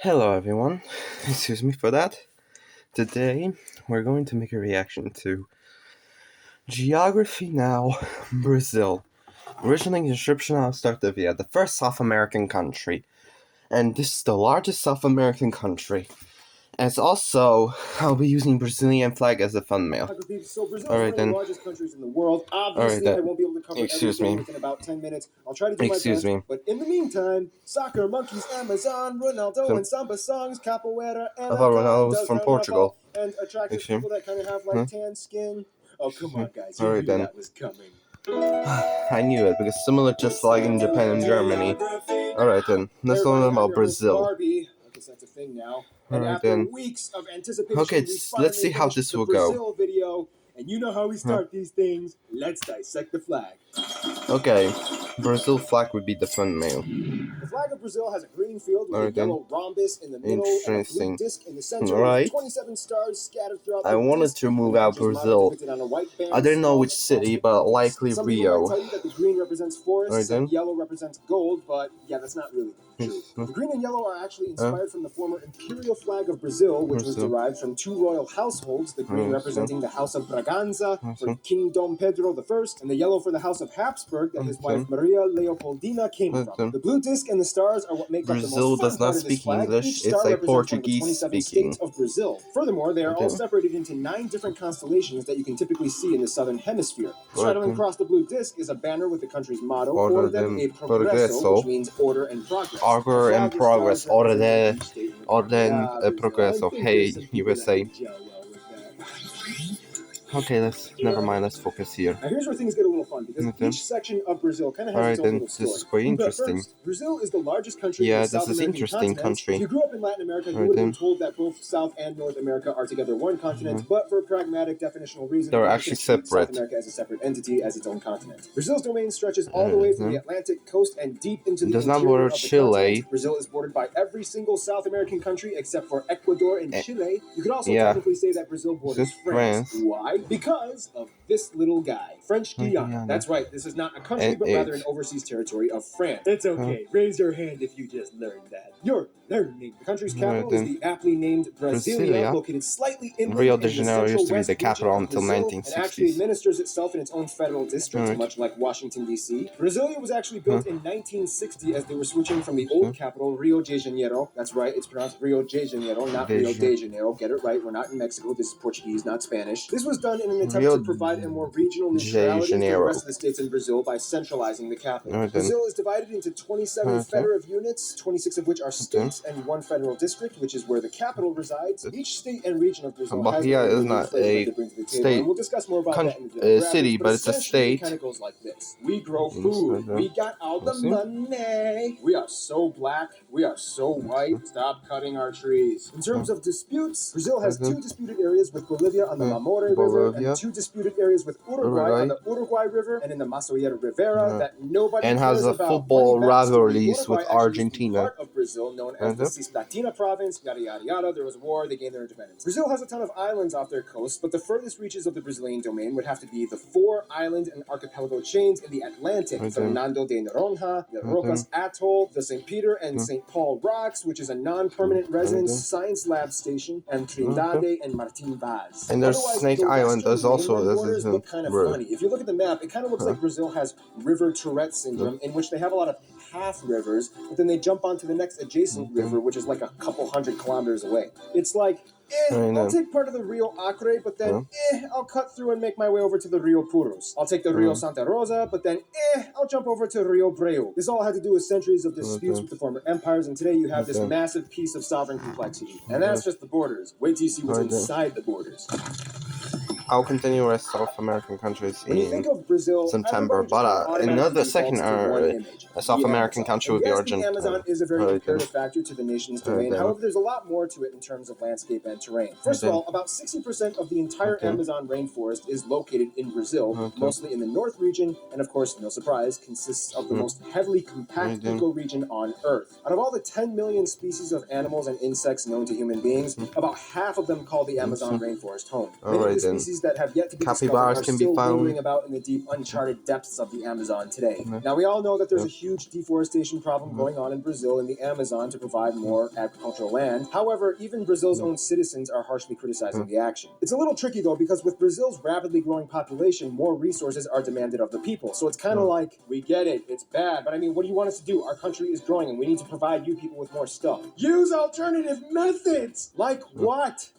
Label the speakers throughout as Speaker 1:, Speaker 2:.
Speaker 1: Hello everyone, excuse me for that. Today we're going to make a reaction to Geography Now Brazil. Original description I'll start with the first South American country. And this is the largest South American country. And it's also, I'll be using Brazilian flag as a thumbnail.
Speaker 2: So Brazil is
Speaker 1: Alright
Speaker 2: one of
Speaker 1: then.
Speaker 2: the largest countries in the world. Obviously, I won't be able to cover everything within about 10 minutes. I'll try to do my best. But in the meantime, soccer, monkeys, Amazon, Ronaldo, and samba songs, capoeira, and
Speaker 1: I thought Ronaldo was from Portugal.
Speaker 2: And attractive people that kind of have like tan skin. Oh, come on, guys. You knew that was coming.
Speaker 1: I knew it because similar just like in Japan and Germany. Alright then, let's learn about Brazil.
Speaker 2: That's a thing now.
Speaker 1: And after
Speaker 2: weeks of anticipation,
Speaker 1: okay, let's see how this will go.
Speaker 2: Video, and you know how we start these things. Let's dissect the flag.
Speaker 1: Okay, Brazil flag would be the thumbnail.
Speaker 2: The flag of Brazil has a green field with a yellow rhombus in the middle and a blue disc in the center.
Speaker 1: Right.
Speaker 2: 27 stars scattered throughout.
Speaker 1: I wanted to move out Brazil. I didn't know which city, but likely Rio.
Speaker 2: Some people might tell you that the green represents forests and yellow represents gold, but yeah, that's not really true. The green and yellow are actually inspired from the former imperial flag of Brazil, which was derived from two royal households, the green representing the House of Braganza for King Dom Pedro I, and the yellow for the House of Habsburg that his wife Maria Leopoldina came from. The blue disc and the stars are what make up the most
Speaker 1: does not speak English, it's a Portuguese speaking.
Speaker 2: Of Brazil. Furthermore, they are all separated into 9 different constellations that you can typically see in the southern hemisphere. Straddling across the blue disc is a banner with the country's motto, Ordem e Progresso, which means order and progress.
Speaker 1: Order and progress, Orden e Progresso. Hey, USA. Okay, never mind, let's focus here.
Speaker 2: Now here's where things get a little fun, because each section of Brazil kind of has its own little story.
Speaker 1: This is quite interesting.
Speaker 2: First, Brazil is the largest country in the South American continent. If you grew up in Latin America, you would have been told that both South and North America are together one continent, but for pragmatic definitional reasons,
Speaker 1: they're actually separate.
Speaker 2: South America as a separate entity, as its own continent. Brazil's domain stretches all the way from the Atlantic coast and deep into the interior of the continent. Brazil is bordered by every single South American country except for Ecuador and Chile. You could also technically say that Brazil borders France. Why? Because of this little guy, French Guiana. That's right, this is not a country, but rather an overseas territory of France. It's okay, raise your hand if you just learned that. You're learning. The country's capital is the aptly named Brasilia, located slightly inland.
Speaker 1: Rio de Janeiro used to be the capital until 1960s.
Speaker 2: And actually administers itself in its own federal district, much like Washington, D.C. Brasilia was actually built in 1960 as they were switching from the old capital, Rio de Janeiro. That's right, it's pronounced Rio de Janeiro, not Rio de Janeiro. Get it right, we're not in Mexico. This is Portuguese, not Spanish. This was done in an attempt to provide a more regional neutrality to the rest of the states in Brazil by centralizing the capital. Brazil is divided into 27 federative units, 26 of which are states, and 1 federal district, which is where the capital resides. Each state and region of Brazil has
Speaker 1: is not a state.
Speaker 2: We'll discuss more about that in the
Speaker 1: city, but it's a state.
Speaker 2: It kind of goes like this. We grow food. We got all the money. We are so black. We are so white. Stop cutting our trees. In terms of disputes, Brazil has 2 disputed areas with Bolivia on the Mamoré River and 2 disputed areas with Uruguay on the Uruguay River and in the Masoyera Rivera that nobody
Speaker 1: and
Speaker 2: cares
Speaker 1: has a
Speaker 2: about.
Speaker 1: football rivalries with Argentina.
Speaker 2: Part of Brazil known as the Cisplatina province, yada yada yada. There was a war, they gained their independence. Brazil has a ton of islands off their coast, but the furthest reaches of the Brazilian domain would have to be the 4 island and archipelago chains in the Atlantic: Fernando de Noronha, the Rocas Atoll, the St. Peter and St. Paul Rocks, which is a non-permanent residence science lab station, and Trindade and Martin Vaz.
Speaker 1: And there's Snake Island. There's also
Speaker 2: borders look kind of funny. If you look at the map, it kind of looks like Brazil has river Tourette syndrome, in which they have a lot of half rivers, but then they jump onto the next adjacent river, which is like a couple hundred kilometers away. It's like, I'll take part of the Rio Acre, but then, I'll cut through and make my way over to the Rio Puros. I'll take the Rio Santa Rosa, but then, I'll jump over to Rio Breu. This all had to do with centuries of disputes with the former empires, and today you have this massive piece of sovereign complexity. And that's just the borders. Wait till you see what's inside the borders.
Speaker 1: I'll continue with South American countries in
Speaker 2: Brazil,
Speaker 1: September, but another second South American country would be Argentina.
Speaker 2: The Amazon is a very imperative factor to the nation's domain. However, there's a lot more to it in terms of landscape and terrain. First of all, about 60% of the entire Amazon rainforest is located in Brazil, mostly in the north region, and of course, no surprise, consists of the most heavily compact ecoregion on Earth. Out of all the 10 million species of animals and insects known to human beings, about half of them call the Amazon rainforest home. Many of the species that have yet to be discovered
Speaker 1: Capybaras
Speaker 2: are
Speaker 1: can be
Speaker 2: still
Speaker 1: found.
Speaker 2: lingering about in the deep, uncharted depths of the Amazon today.
Speaker 1: Yeah.
Speaker 2: Now, we all know that there's
Speaker 1: Yeah.
Speaker 2: a huge deforestation problem going on in Brazil in the Amazon to provide more agricultural land. However, even Brazil's own citizens are harshly criticizing the action. It's a little tricky, though, because with Brazil's rapidly growing population, more resources are demanded of the people. So it's kind of like, we get it, it's bad, but I mean, what do you want us to do? Our country is growing, and we need to provide you people with more stuff. Use alternative methods! Like what?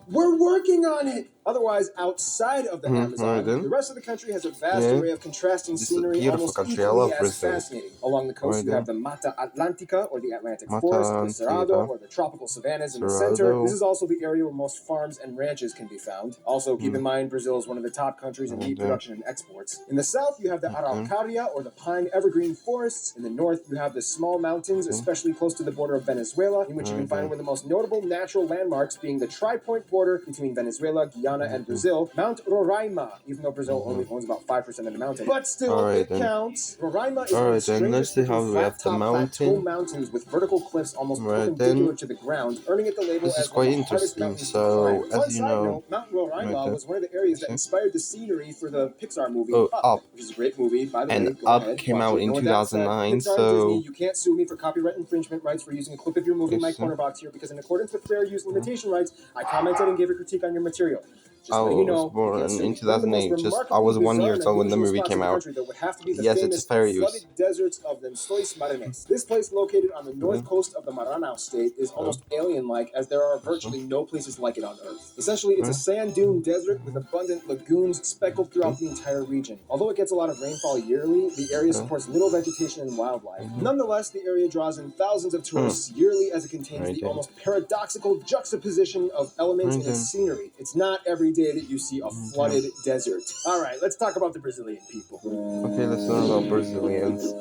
Speaker 2: We're working on it! Otherwise, outside of the Amazon, the rest of the country has a vast array of contrasting
Speaker 1: This is a
Speaker 2: scenery,
Speaker 1: beautiful
Speaker 2: almost
Speaker 1: country. I
Speaker 2: equally
Speaker 1: love
Speaker 2: as
Speaker 1: Brazil.
Speaker 2: fascinating. Along the coast, you have the Mata Atlântica, or the Atlantic
Speaker 1: Mata
Speaker 2: Forest, the Cerrado,
Speaker 1: Atlântica.
Speaker 2: or the tropical savannas in the center.
Speaker 1: Cerrado.
Speaker 2: This is also the area where most farms and ranches can be found. Also, keep in mind, Brazil is one of the top countries in meat production and exports. In the south, you have the Araucaria, or the pine evergreen forests. In the north, you have the small mountains, especially close to the border of Venezuela, in which you can find one of the most notable natural landmarks being the tri-point border between Venezuela, Guyana, and Brazil, Mount Roraima, even though Brazil only owns about 5% of the mountain. But still, it counts. Roraima is one of the strangest flat-top plateau mountains with vertical cliffs almost perpendicular to the ground, earning it the label
Speaker 1: This is
Speaker 2: as one
Speaker 1: quite
Speaker 2: of the hardest
Speaker 1: interesting.
Speaker 2: mountains to
Speaker 1: So,
Speaker 2: climb.
Speaker 1: as you know,
Speaker 2: Mount Roraima was one of the areas that inspired the scenery for the Pixar movie
Speaker 1: Up,
Speaker 2: which is a great movie, by the way.
Speaker 1: and
Speaker 2: Go
Speaker 1: Up
Speaker 2: ahead,
Speaker 1: came
Speaker 2: watch
Speaker 1: out
Speaker 2: it.
Speaker 1: in
Speaker 2: And with that said,
Speaker 1: 2009,
Speaker 2: Pixar and
Speaker 1: so
Speaker 2: Disney, you can't sue me for copyright infringement rights for using a clip of your movie in my corner box here, because in accordance with fair use limitation rights, I commented and gave a critique on your material. Just letting you know,
Speaker 1: born
Speaker 2: you can't sue
Speaker 1: in
Speaker 2: me. One of the most
Speaker 1: 2008. I was 1 year old when the movie came out.
Speaker 2: country, though, would have to be the
Speaker 1: Yes,
Speaker 2: famous
Speaker 1: it's fair use.
Speaker 2: flooded deserts of Lençóis Maranhenses. This place, located on the north coast of the Maranhão state, is almost alien-like, as there are virtually no places like it on Earth. Essentially, it's a sand dune desert with abundant lagoons speckled throughout the entire region. Although it gets a lot of rainfall yearly, the area supports little vegetation and wildlife. Nonetheless, the area draws in thousands of tourists yearly, as it contains the almost paradoxical juxtaposition of elements in its scenery. It's not every day that you see a flooded desert. All right, let's talk about the Brazilian people.
Speaker 1: Okay, let's learn about Brazilians.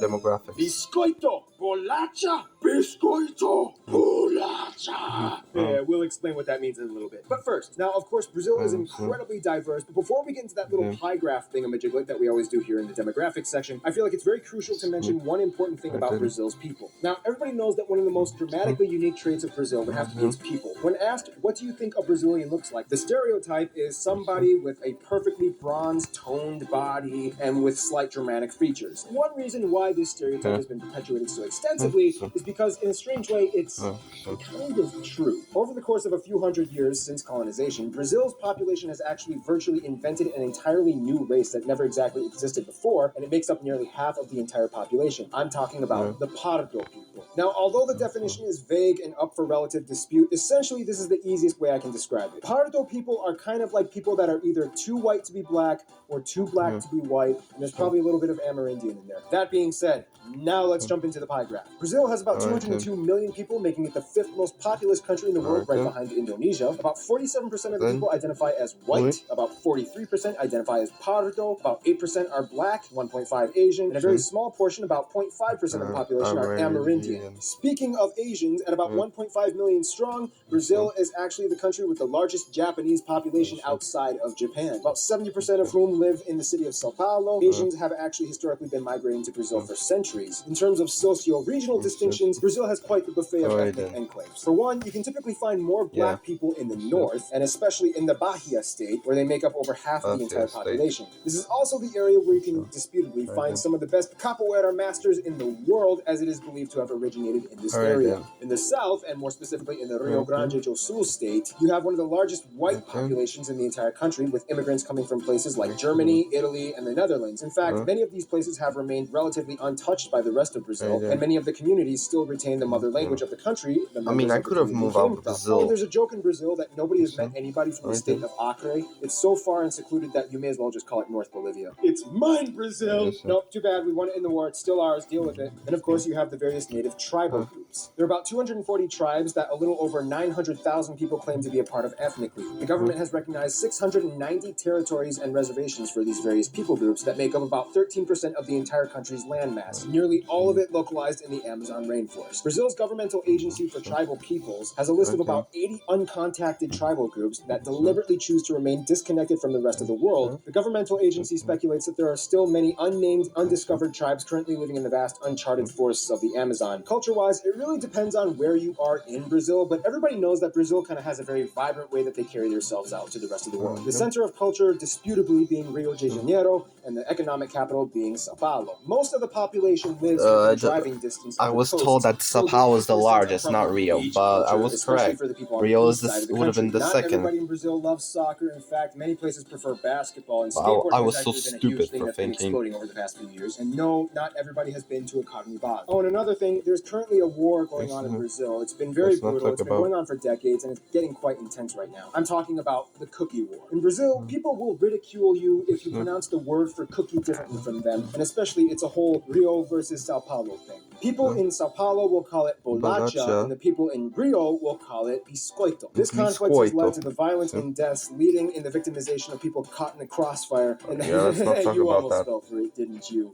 Speaker 1: Demographics.
Speaker 2: Biscoito, bolacha, biscoito, bolacha. Yeah, we'll explain what that means in a little bit. But first, now, of course, Brazil is incredibly diverse. But before we get into that little pie graph thingamajiglet that we always do here in the demographics section, I feel like it's very crucial to mention one important thing about Brazil's people. Now, everybody knows that one of the most dramatically unique traits of Brazil would have to be its people. When asked, what do you think a Brazilian looks like? The stereotype is somebody with a perfectly bronzed, toned body and with slight dramatic features. One reason why this stereotype has been perpetuated so extensively is because, in a strange way, it's kind of true. Over the course of a few hundred years since colonization, Brazil's population has actually virtually invented an entirely new race that never exactly existed before, and it makes up nearly half of the entire population. I'm talking about the Pardo people. Now, although the definition is vague and up for relative dispute, essentially this is the easiest way I can describe it. Pardo people are kind of like people that are either too white to be black or too black to be white, and there's probably a little bit of Amerindian in there. That being said, now let's jump into the pie graph. Brazil has about 202 million people, making it the 5th most populous country in the world, right behind Indonesia. About 47% of the people identify as white, about 43% identify as Pardo, about 8% are black, 1.5 Asian, and a very small portion, about 0.5% of the population, are Amerindian. Speaking of Asians, at about 1.5 million strong, Brazil is actually the country with the largest Japanese population outside of Japan. About 70% of whom live in the city of Sao Paulo. Asians have actually historically been migrating to Brazil for centuries. In terms of socio-regional distinctions, Brazil has quite the buffet of ethnic enclaves. For one, you can typically find more black people in the north, and especially in the Bahia state, where they make up over half of the entire population. This is also the area where you can disputedly find some of the best capoeira masters in the world, as it is believed to have originated in this area. In the south, and more specifically in the Rio Grande do Sul state, you have one of the largest white populations in the entire country, with immigrants coming from places like Germany, Italy, and the Netherlands. In fact, many of these places have remained relatively untouched by the rest of Brazil, and many of the communities still retain the mother language of the country.
Speaker 1: I mean, I could have moved out of Brazil.
Speaker 2: There's a joke in Brazil that nobody has met anybody from the state of Acre. It's so far and secluded that you may as well just call it North Bolivia. It's mine, Brazil! Nope, too bad. We won it in the war. It's still ours. Deal with it. And of course, you have the various native tribal groups. There are about 240 tribes that a little over 900,000 people claim to be a part of ethnically. The government has recognized 690 territories and reservations for these various people groups that make up about 13% of the entire country's landmass, nearly all of it localized in the Amazon rainforest. Brazil's governmental agency for tribal peoples has a list of about 80 uncontacted tribal groups that deliberately choose to remain disconnected from the rest of the world. The governmental agency speculates that there are still many unnamed, undiscovered tribes currently living in the vast, uncharted forests of the Amazon. Culture-wise, it really depends on where you are in Brazil, but everybody knows that Brazil kind of has a very vibrant way that they carry themselves out to the rest of the world. The center of culture, disputably, being Rio de Janeiro, and the economic capital being Sao Paulo. Most of the population lives within driving distance.
Speaker 1: I was told that Sao Paulo is the largest, not Rio, but I was correct. Rio would have been the
Speaker 2: Not
Speaker 1: second.
Speaker 2: everybody in Brazil loves soccer. In fact, many places prefer basketball, and skateboarding
Speaker 1: I was
Speaker 2: has
Speaker 1: so
Speaker 2: actually been a
Speaker 1: stupid
Speaker 2: huge thing
Speaker 1: for
Speaker 2: that's been
Speaker 1: thinking.
Speaker 2: exploding over the past few years. And no, not everybody has been to a carnival. Oh, and another thing, there's currently a war going on in Brazil. It's been very brutal. It's been going on for decades, and it's getting quite intense right now. I'm talking about the cookie war. In Brazil, people will ridicule you if you pronounce the word for cookie differently from them, and especially it's a whole Rio versus Sao Paulo thing. People in Sao Paulo will call it bolacha, and the people in Rio will call it biscoito. This conflict has led to the violence and deaths, leading in the victimization of people caught in the crossfire. And
Speaker 1: let's not talk
Speaker 2: you
Speaker 1: about
Speaker 2: almost
Speaker 1: that.
Speaker 2: fell for it, didn't you?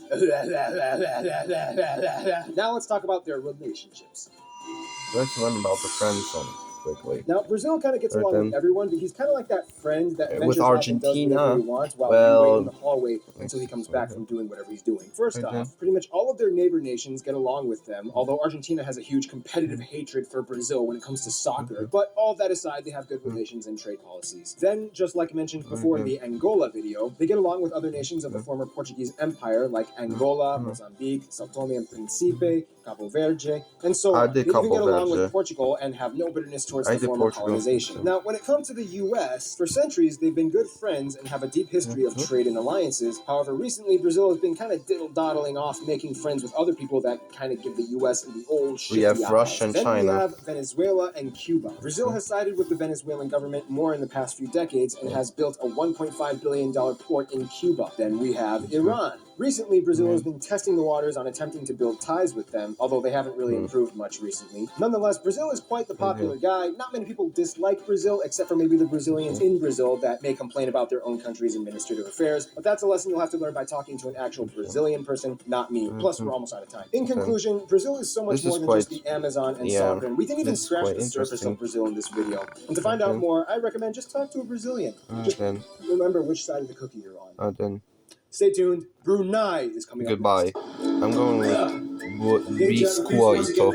Speaker 2: Now let's talk about their relationships.
Speaker 1: Let's learn about the friend zone quickly.
Speaker 2: Now, Brazil kind of gets along with everyone, but he's kind of like that friend that ventures off and does whatever he wants while you wait in the hallway until he comes back from doing whatever he's doing. First off, pretty much all of their neighbor nations get along with them, although Argentina has a huge competitive hatred for Brazil when it comes to soccer. But all of that aside, they have good relations and trade policies. Then, just like mentioned before in the Angola video, they get along with other nations of the former Portuguese Empire, like Angola, Mozambique, Sao Tome and Principe, Cabo Verde, and so on. They even get along with Portugal and have no bitterness towards the former colonization. Now, when it comes to the U.S., for centuries, they've been good friends and have a deep history of trade and alliances. However, recently, Brazil has been kind of diddle-doddling off, making friends with other people that kind of give the U.S. the old shitty eyes.
Speaker 1: We have Russia and China.
Speaker 2: Then we have Venezuela and Cuba. Brazil has sided with the Venezuelan government more in the past few decades and has built a $1.5 billion port in Cuba. Then we have Iran. Recently, Brazil has been testing the waters on attempting to build ties with them, although they haven't really improved much recently. Nonetheless, Brazil is quite the popular guy. Not many people dislike Brazil, except for maybe the Brazilians in Brazil that may complain about their own country's administrative affairs, but that's a lesson you'll have to learn by talking to an actual Brazilian person, not me. Plus, we're almost out of time. In conclusion, Brazil is so much more than just the Amazon and soccer, and we didn't even scratch the surface of Brazil in this video. And to find out more, I recommend just talk to a Brazilian. Just remember which side of the cookie you're on. Stay tuned. Brunei is coming up.
Speaker 1: Goodbye. I'm going with biscoito.